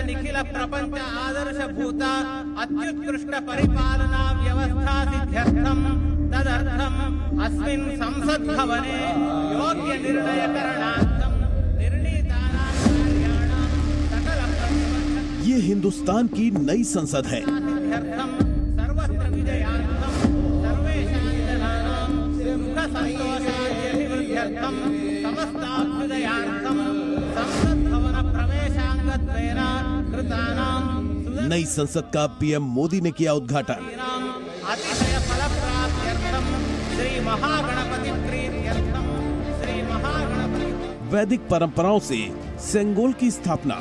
निखिल प्रपंच आदर्श भूत अत्युत्कृष्ट परिपालना व्यवस्था सिद्ध्यर्थम तदर्थम अस्मिन् संसद भवने योग्य निर्णय करणार्थम निर्णीतानां कार्याणां सकल प्रतिबद्धता। ये हिंदुस्तान की नई संसद है। सर्वत्र विजयार्थम सर्वेषां जनानां सुख संतोषाभिवृद्ध्यर्थम समस्ताभ्युदयार्थम संसद भवन प्रवेशांगत्वेन कृतानां नई संसद का पीएम मोदी ने किया उद्घाटन। अतिशय फलप्राप्त्यर्थम श्री महागणपति प्रीत्यर्थम श्री महागणपति वैदिक परंपराओं से सेंगोल की स्थापना।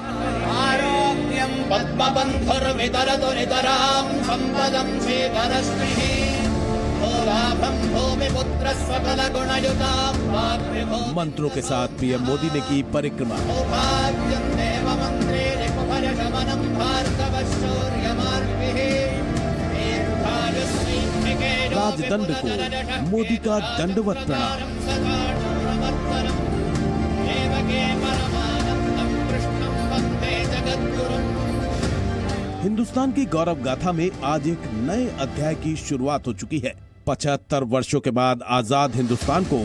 आरोग्यम पद्मबन्धुर्वितरतु नितरां सम्पदं श्रीधरश्रीः लाभं भूमिपुत्रस्य सकलगुणयुतां वाग्विभूतिं। मंत्रों के साथ पीएम मोदी ने की परिक्रमा। सौभाग्यं देवमन्त्रे रिपुभयशमनं भार्गवशौर्यमार्भिः राजदंड को मोदी का दंडवत प्रणाम। हिंदुस्तान की गौरव गाथा में आज एक नए अध्याय की शुरुआत हो चुकी है। 75 वर्षों के बाद आजाद हिंदुस्तान को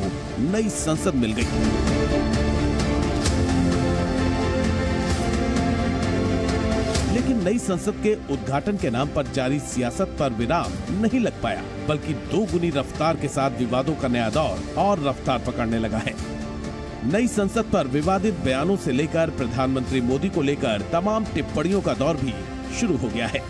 नई संसद मिल गई। लेकिन नई संसद के उद्घाटन के नाम पर जारी सियासत पर विराम नहीं लग पाया, बल्कि दोगुनी रफ्तार के साथ विवादों का नया दौर और रफ्तार पकड़ने लगा है। नई संसद पर विवादित बयानों से लेकर प्रधानमंत्री मोदी को लेकर तमाम टिप्पणियों का दौर भी शुरू हो गया है।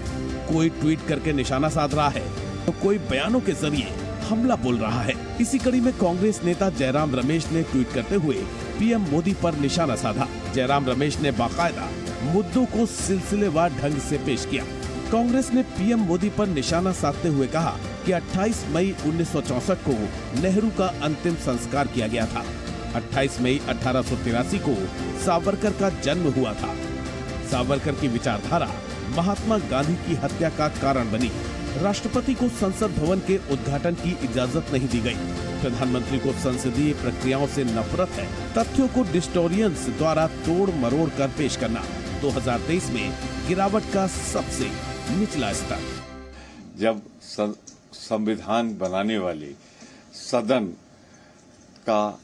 कोई ट्वीट करके निशाना साध रहा है तो कोई बयानों के जरिए हमला बोल रहा है। इसी कड़ी में कांग्रेस नेता जयराम रमेश ने ट्वीट करते हुए पीएम मोदी पर निशाना साधा। जयराम रमेश ने बाकायदा मुद्दों को सिलसिलेवार ढंग से पेश किया। कांग्रेस ने पीएम मोदी पर निशाना साधते हुए कहा कि 28 मई 1964 को नेहरू का अंतिम संस्कार किया गया था। 28 मई 1883 को सावरकर का जन्म हुआ था। सावरकर की विचारधारा महात्मा गांधी की हत्या का कारण बनी। राष्ट्रपति को संसद भवन के उद्घाटन की इजाजत नहीं दी गई। प्रधानमंत्री को संसदीय प्रक्रियाओं से नफरत है। तथ्यों को डिस्टोरियंस द्वारा तोड़ मरोड़ कर पेश करना। 2023 में गिरावट का सबसे निचला स्तर। जब संविधान बनाने वाले सदन का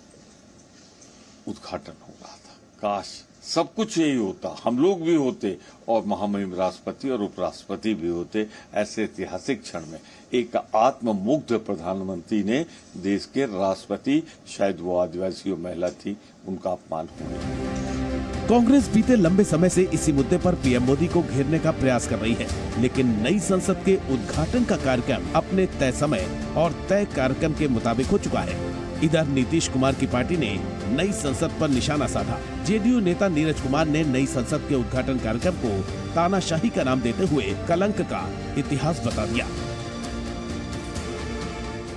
उद्घाटन हो रहा था, काश सब कुछ यही होता, हम लोग भी होते और महामहिम राष्ट्रपति और उपराष्ट्रपति भी होते। ऐसे ऐतिहासिक क्षण में एक आत्ममुग्ध प्रधानमंत्री ने देश के राष्ट्रपति, शायद वो आदिवासी महिला थी, उनका अपमान होने। कांग्रेस बीते लंबे समय से इसी मुद्दे पर पीएम मोदी को घेरने का प्रयास कर रही है, लेकिन नई संसद के उद्घाटन का कार्यक्रम अपने तय समय और तय कार्यक्रम के मुताबिक हो चुका है। इधर नीतीश कुमार की पार्टी ने नई संसद पर निशाना साधा। जेडीयू नेता नीरज कुमार ने नई संसद के उद्घाटन कार्यक्रम को तानाशाही का नाम देते हुए कलंक का इतिहास बता दिया।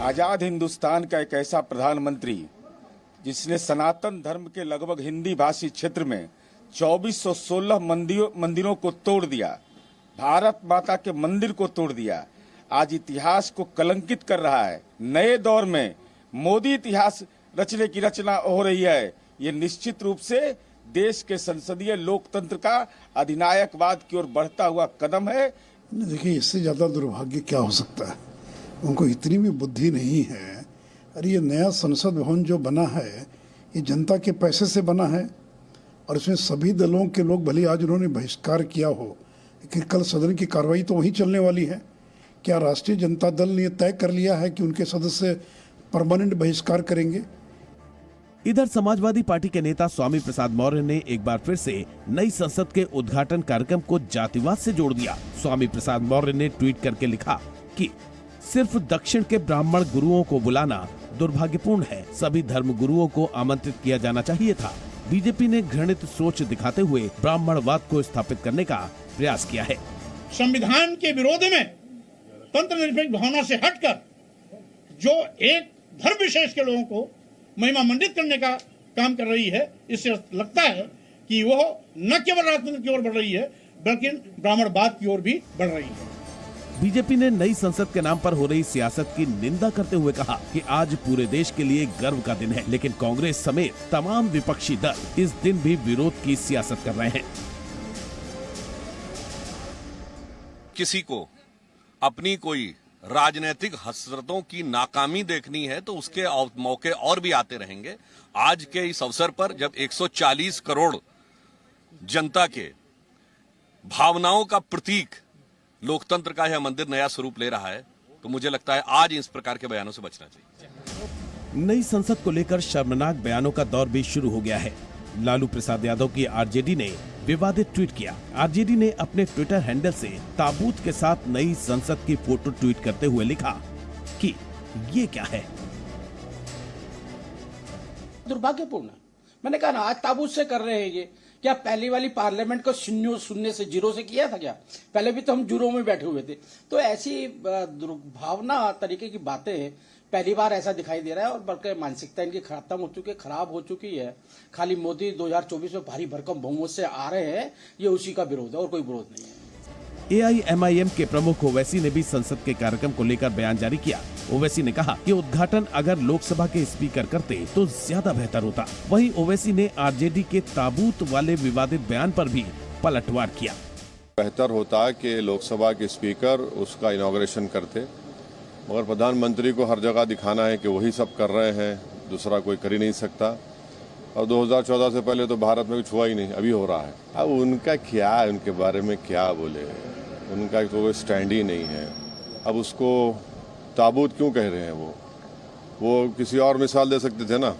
आजाद हिंदुस्तान का एक ऐसा प्रधानमंत्री जिसने सनातन धर्म के लगभग हिंदी भाषी क्षेत्र में 2416 मंदिरों को तोड़ दिया, भारत माता के मंदिर को तोड़ दिया, आज इतिहास को कलंकित कर रहा है। नए दौर में मोदी इतिहास रचने की रचना हो रही है। ये निश्चित रूप से देश के संसदीय लोकतंत्र का अधिनायकवाद की ओर बढ़ता हुआ कदम है। देखिए, इससे ज्यादा दुर्भाग्य क्या हो सकता है। उनको इतनी भी बुद्धि नहीं है। अरे ये नया संसद भवन जो बना है, ये जनता के पैसे से बना है और इसमें सभी दलों के लोग, भले आज उन्होंने बहिष्कार किया हो, लेकिन कल सदन की कार्रवाई तो वहीं चलने वाली है। क्या राष्ट्रीय जनता दल ने तय कर लिया है कि उनके सदस्य परमानेंट बहिष्कार करेंगे? इधर समाजवादी पार्टी के नेता स्वामी प्रसाद मौर्य ने एक बार फिर से नई संसद के उद्घाटन कार्यक्रम को जातिवाद से जोड़ दिया। स्वामी प्रसाद मौर्य ने ट्वीट करके लिखा कि सिर्फ दक्षिण के ब्राह्मण गुरुओं को बुलाना दुर्भाग्यपूर्ण है। सभी धर्म गुरुओं को आमंत्रित किया जाना चाहिए था। बीजेपी ने घृणित सोच दिखाते हुए ब्राह्मणवाद को स्थापित करने का प्रयास किया है। संविधान के विरोध में तंत्र निरपेक्ष भावना से हटकर जो एक धर्म विशेष के लोगों को महिमा मंडित करने का काम कर रही है, इससे लगता है कि वो न केवल राजनीति की ओर बढ़ रही है, बल्कि ब्राह्मणवाद की ओर भी बढ़ रही है। बीजेपी ने नई संसद के नाम पर हो रही सियासत की निंदा करते हुए कहा कि आज पूरे देश के लिए गर्व का दिन है, लेकिन कांग्रेस समेत तमाम विपक्षी दल इस दिन भी विरोध की सियासत कर रहे हैं। किसी को अपनी कोई राजनीतिक हसरतों की नाकामी देखनी है तो उसके मौके और भी आते रहेंगे। आज के इस अवसर पर जब 140 करोड़ जनता के भावनाओं का प्रतीक लोकतंत्र का यह मंदिर नया स्वरूप ले रहा है, तो मुझे लगता है आज इस प्रकार के बयानों से बचना चाहिए। नई संसद को लेकर शर्मनाक बयानों का दौर भी शुरू हो गया है। लालू प्रसाद यादव की आरजेडी ने विवादित ट्वीट किया। आरजेडी ने अपने ट्विटर हैंडल से ताबूत के साथ नई संसद की फोटो ट्वीट करते हुए लिखा कि ये क्या है। दुर्भाग्यपूर्ण है। मैंने कहा ना, आज ताबूत से कर रहे हैं ये। क्या पहली वाली पार्लियामेंट को शून्य से जीरो से किया था क्या? पहले भी तो हम जीरो में बैठे हुए थे। तो ऐसी दुर्भावना तरीके की बातें पहली बार ऐसा दिखाई दे रहा है, और बल्कि मानसिकता इनकी खत्म हो चुकी है, खराब हो चुकी है। खाली मोदी 2024 में भारी भरकम बहुमत से आ रहे हैं, ये उसी का विरोध है और कोई विरोध नहीं है। AIMIM के प्रमुख ओवैसी ने भी संसद के कार्यक्रम को लेकर बयान जारी किया। ओवैसी ने कहा कि उद्घाटन अगर लोकसभा के स्पीकर करते तो ज्यादा बेहतर होता। वहीं ओवैसी ने आरजेडी के ताबूत वाले विवादित बयान पर भी पलटवार किया। बेहतर होता कि लोकसभा के स्पीकर उसका इनॉग्रेशन करते, मगर प्रधानमंत्री को हर जगह दिखाना है कि वही सब कर रहे हैं, दूसरा कोई कर ही नहीं सकता। और 2014 से पहले तो भारत में कुछ हुआ ही नहीं, अभी हो रहा है। अब उनका क्या है, उनके बारे में क्या बोले, उनका तो कोई स्टैंड ही नहीं है। अब उसको ताबूत क्यों कह रहे हैं? वो किसी और मिसाल दे सकते थे ना।